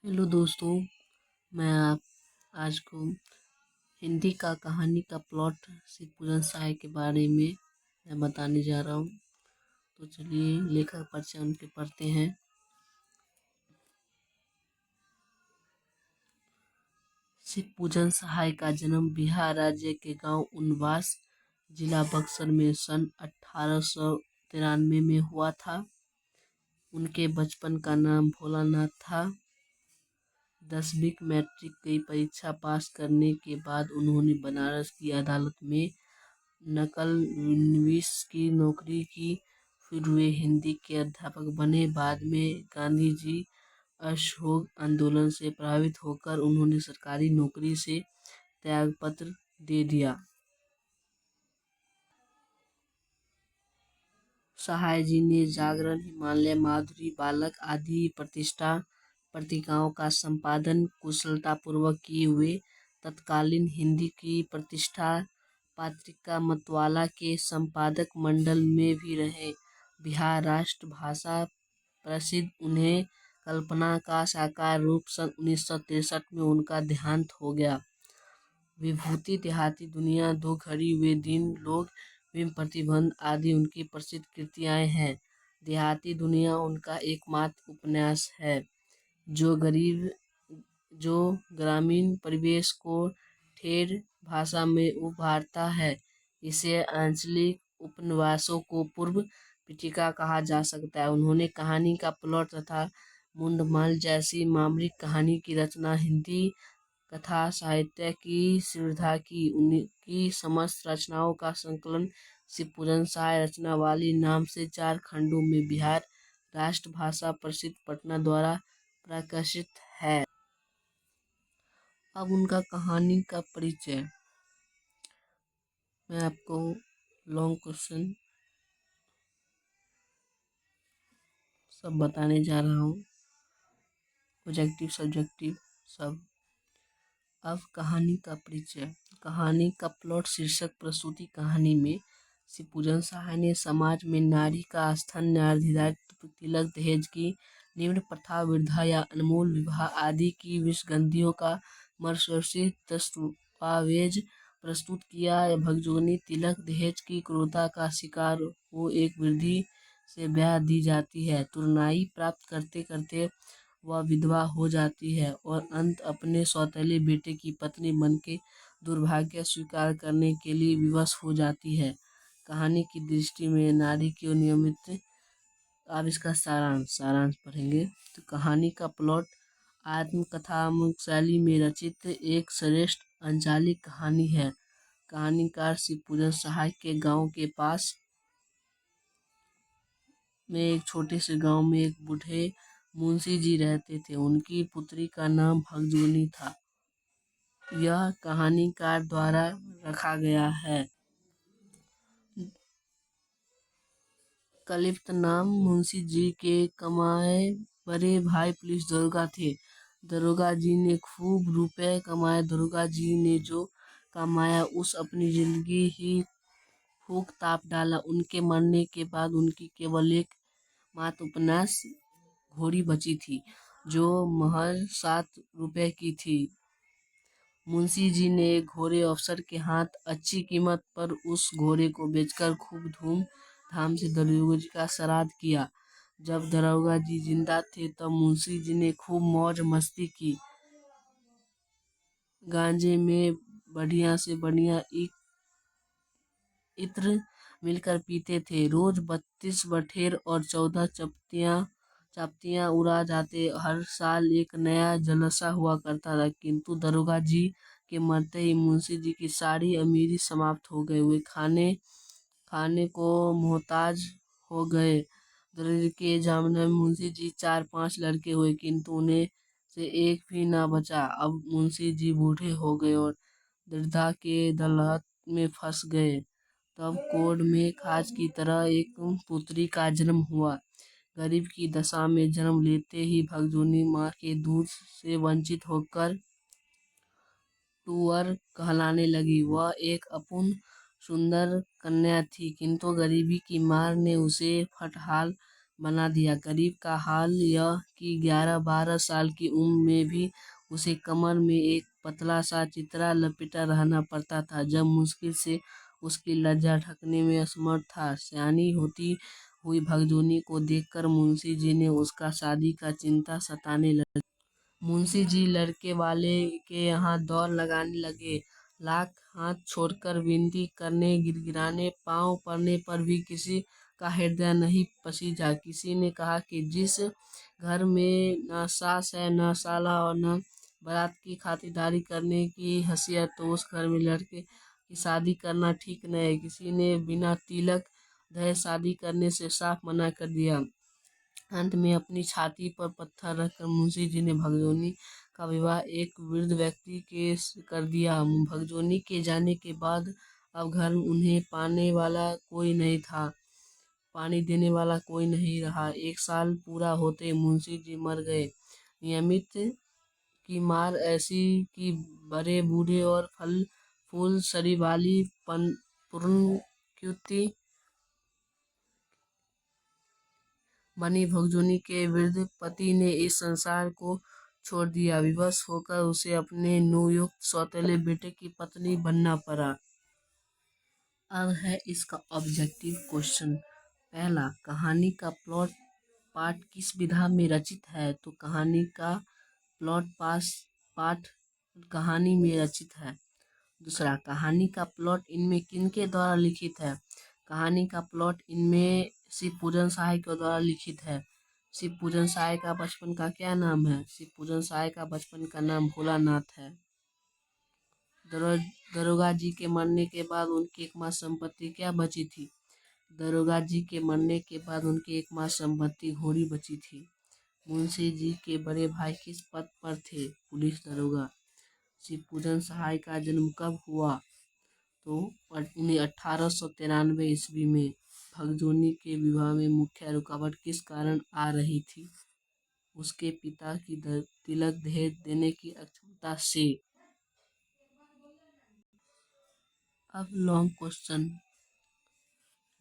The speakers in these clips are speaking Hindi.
हेलो दोस्तों। मैं आप आज को हिंदी का कहानी का प्लॉट सिख पूजन सहाय के बारे में मैं बताने जा रहा हूँ। तो चलिए लेखक परिचय उनके पढ़ते हैं। सिख पूजन सहाय का जन्म बिहार राज्य के गांव उनवास, जिला बक्सर में सन 1893 में हुआ था। उनके बचपन का नाम भोलानाथ था। 10वीं मैट्रिक की परीक्षा पास करने के बाद उन्होंने बनारस की अदालत में नकलविस की नौकरी की। फिर वे हिंदी के अध्यापक बने। बाद में गांधी जी असहयोग आंदोलन से प्रभावित होकर उन्होंने सरकारी नौकरी से त्यागपत्र दे दिया। सहाय जी ने जागरण, हिमालय, माधुरी बालक आदि प्रतिष्ठा पत्रिकाओं का संपादन कुशलतापूर्वक किए हुए तत्कालीन हिंदी की प्रतिष्ठा पत्रिका मतवाला के संपादक मंडल में भी रहे। बिहार राष्ट्र भाषा प्रसिद्ध उन्हें कल्पना का साकार रूप सन 1963 में उनका देहांत हो गया। विभूति, देहाती दुनिया, दो घड़ी हुए दिन, लोग, भीम प्रतिबंध आदि उनकी प्रसिद्ध कृतियां हैं। देहाती दुनिया उनका एकमात्र उपन्यास है जो ग्रामीण परिवेश को ठेठ भाषा में उभारता है। इसे आंचलिक उपन्यासों को पूर्व पीठिका कहा जा सकता है। उन्होंने कहानी का प्लॉट तथा मुंडमाल जैसी मामरिक कहानी की रचना, हिंदी कथा साहित्य की सुविधा की। उनकी समस्त रचनाओं का संकलन सिख पूजन सहाय रचनावली नाम से 4 खंडों में बिहार राष्ट्र भाषा प्रसिद्ध पटना द्वारा प्रकाशित है। अब उनका कहानी का परिचय मैं आपको लॉन्ग क्वेश्चन सब बताने जा रहा हूँ, ऑब्जेक्टिव सब्जेक्टिव सब। अब कहानी का परिचय। कहानी का प्लॉट शीर्षक प्रस्तुति। कहानी में सिख पूजन सहाय ने समाज में नारी का स्थान, नारीदायित्व, तिलक, दहेज की निम्न प्रथा, वृद्धा या अनमोल विवाह आदि की विसंगतियों का मर्मस्पर्शी दस्तावेज प्रस्तुत किया। भगजोनी तिलक दहेज की क्रूरता का शिकार हो एक वृद्धि से ब्याह दी जाती है। तुरनाई प्राप्त करते करते वह विधवा हो जाती है और अंत अपने सौतेले बेटे की पत्नी बनके दुर्भाग्य स्वीकार करने के लिए विवश हो जाती है। कहानी की दृष्टि में नारी की नियमित। अब इसका सारांश पढ़ेंगे। तो कहानी का प्लॉट आत्मकथात्मक शैली में रचित एक श्रेष्ठ अंचालिक कहानी है। कहानीकार सिख पूजन सहाय के गांव के पास में एक छोटे से गांव में एक बूढ़े मुंशी जी रहते थे। उनकी पुत्री का नाम भगजोनी था। यह कहानीकार द्वारा रखा गया है। कल्पित नाम मुंशी जी के कमाए बड़े भाई पुलिस दरोगा थे। दरोगा जी ने खूब रुपए कमाए। दरोगा जी ने जो कमाया उस अपनी जिंदगी ही फूंक ताप डाला। उनके मरने के बाद उनकी केवल एक मात्र उपन्यास घोड़ी बची थी, जो महज 7 रुपए की थी। मुंशी जी ने एक घोड़े अफसर के हाथ अच्छी कीमत पर उस घोड़े को बेचकर खूब धूमधाम से दरोगा जी का श्राद्ध किया। जब दरोगा जी जिंदा थे तब मुंशी जी ने खूब मौज मस्ती की। गांजे में बढ़िया से बढ़िया इत्र मिलकर पीते थे। रोज 32 बठेर और 14 चापतियां उड़ा जाते। हर साल एक नया जलसा हुआ करता था। किंतु दरोगा जी के मरते ही मुंशी जी की सारी अमीरी समाप्त हो गई। वे खाने को मोहताज हो गए। दरिद्र के जमाने में मुंशी जी 4-5 लड़के हुए, किंतु उन्हें से एक भी ना बचा। अब मुंशी जी बूढ़े हो गए और दरिद्रता के दलदल में फंस गए। तब कोर्ट में खाज की तरह एक पुत्री का जन्म हुआ। गरीब की दशा में जन्म लेते ही भगजोनी माँ के दूध से वंचित होकर टूअर कहलाने लगी। वह एक अपूर्ण सुंदर कन्या थी, किंतु गरीबी की मार ने उसे फटहाल बना दिया। गरीब का हाल यह कि 11-12 साल की उम्र में भी उसे कमर में एक पतला सा चितरा लपेटा रहना पड़ता था, जब मुश्किल से उसकी लज्जा ढकने में असमर्थ था। सयानी होती हुई भगजोनी को देखकर मुंशी जी ने उसका शादी का चिंता सताने लगी। मुंशी जी लड़के वाले के यहाँ दौड़ लगाने लगे। लाख हाथ छोड़कर विनती करने, गिड़गिड़ाने, पांव पड़ने पर भी किसी का हृदय नहीं पसीजा। किसी ने कहा कि जिस घर में न सास है, न साला और न बारात की खातिरदारी करने की हैसियत, तो उस घर में लड़के की शादी करना ठीक नहीं है। किसी ने बिना तिलक दहेज शादी करने से साफ मना कर दिया। अंत में अपनी छाती पर पत्थर रखकर मुंशी जी ने भगजोनी का विवाह एक वृद्ध व्यक्ति के कर दिया। भगजोनी के जाने के बाद अब घर उन्हें पानी देने वाला कोई नहीं रहा। 1 साल पूरा होते मुंशी जी मर गए। नियमित की मार ऐसी कि बड़े बूढ़े और फल फूल शरीर वाली पूर्णकृति बनी भगजोनी के वृद्ध पति ने इस संसार को छोड़ दिया। विवश होकर उसे अपने नवयुक्त सौतेले बेटे की पत्नी बनना पड़ा। अब है इसका ऑब्जेक्टिव क्वेश्चन। पहला, कहानी का प्लॉट पार्ट किस विधा में रचित है? तो कहानी का पाठ कहानी में रचित है। दूसरा, कहानी का प्लॉट इनमें किनके द्वारा लिखित है? कहानी का प्लॉट इनमें शिवपूजन सहाय के द्वारा लिखित है। शिवपूजन सहाय का बचपन का क्या नाम है? शिवपूजन सहाय का बचपन का नाम भोलानाथ है। दरोगा जी के मरने के बाद उनकी एकमात्र संपत्ति क्या बची थी? दरोगा जी के मरने के बाद उनकी एकमात्र संपत्ति घोड़ी बची थी। मुंशी जी के बड़े भाई किस पद पर थे? पुलिस दरोगा। शिवपूजन सहाय का जन्म कब हुआ? तो 1893 ईस्वी में। भगजोनी के विवाह में मुख्य रुकावट किस कारण आ रही थी? उसके पिता की तिलक दहेज देने की अक्षमता से। अब लॉन्ग क्वेश्चन।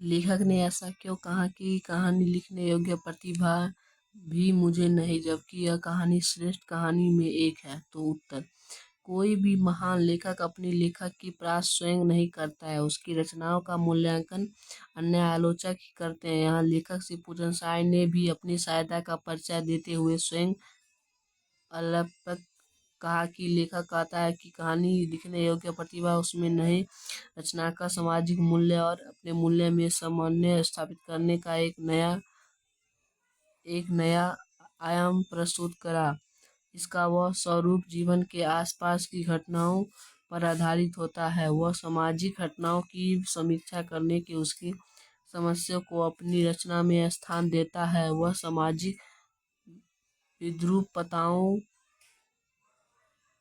लेखक ने ऐसा क्यों कहा कि कहानी लिखने योग्य प्रतिभा भी मुझे नहीं, जबकि यह कहानी श्रेष्ठ कहानी में एक है? तो उत्तर, कोई भी महान लेखक अपनी लेखक की प्रास स्वयं नहीं करता है, उसकी रचनाओं का मूल्यांकन अन्य आलोचक ही करते हैं। यहाँ लेखक शिवपूजन सहाय ने भी अपनी सहायता का परिचय देते हुए स्वयं अल्पक कहा कि लेखक कहता है कि कहानी लिखने योग्य प्रतिभा उसमें नहीं, रचना का सामाजिक मूल्य और अपने मूल्य में समन्वय स्थापित करने का एक नया आयाम प्रस्तुत करा। इसका वह स्वरूप जीवन के आसपास की घटनाओं पर आधारित होता है। वह सामाजिक घटनाओं की समीक्षा करने की उसकी समस्या को अपनी रचना में स्थान देता है। वह सामाजिक विद्रूपताओं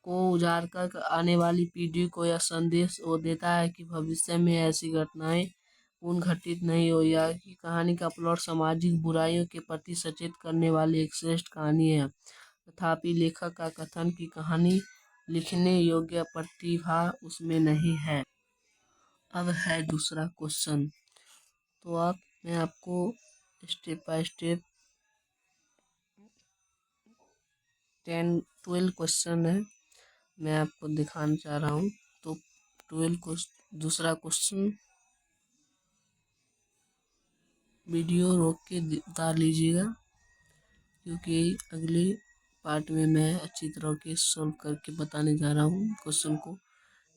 को उजागर कर आने वाली पीढ़ी को यह संदेश वो देता है कि भविष्य में ऐसी घटनाएं पुनर्घटित नहीं हो। यह कि कहानी का प्लॉट सामाजिक बुराइयों के प्रति सचेत करने वाली एक श्रेष्ठ कहानी है। तथापि लेखक का कथन कि कहानी लिखने योग्य प्रतिभा उसमें नहीं है। अब है दूसरा क्वेश्चन। तो मैं आपको स्टेप बाय स्टेप 12 क्वेश्चन है, मैं आपको दिखाना चाह रहा हूँ। तो 12 दूसरा क्वेश्चन वीडियो रोक के उतार लीजिएगा, क्योंकि अगले पार्ट में मैं अच्छी तरह के सॉल्व करके बताने जा रहा हूँ क्वेश्चन को।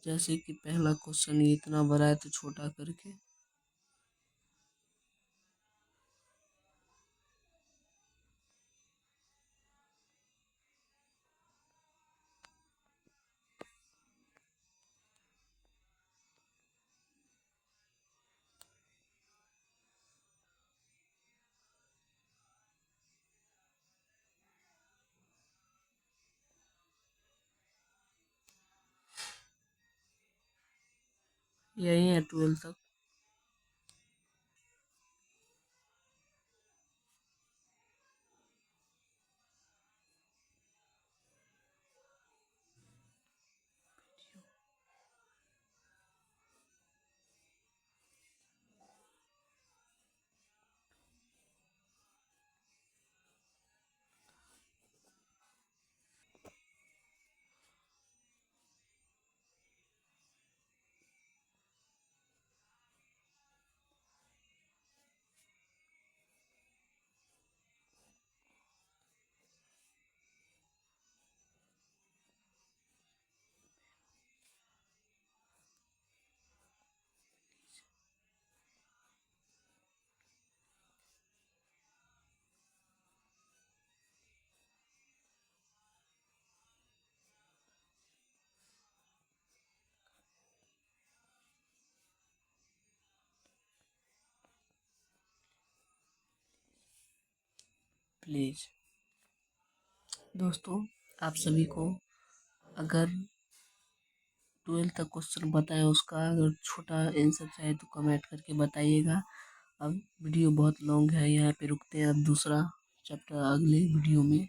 जैसे कि पहला क्वेश्चन ये इतना बड़ा है तो छोटा करके। यही है 12 तक। प्लीज। दोस्तों, आप सभी को अगर 12 तक क्वेश्चन बताएं, उसका अगर छोटा आंसर चाहे तो कमेंट करके बताइएगा। अब वीडियो बहुत लॉन्ग है, यहाँ पे रुकते हैं। अब दूसरा चैप्टर अगले वीडियो में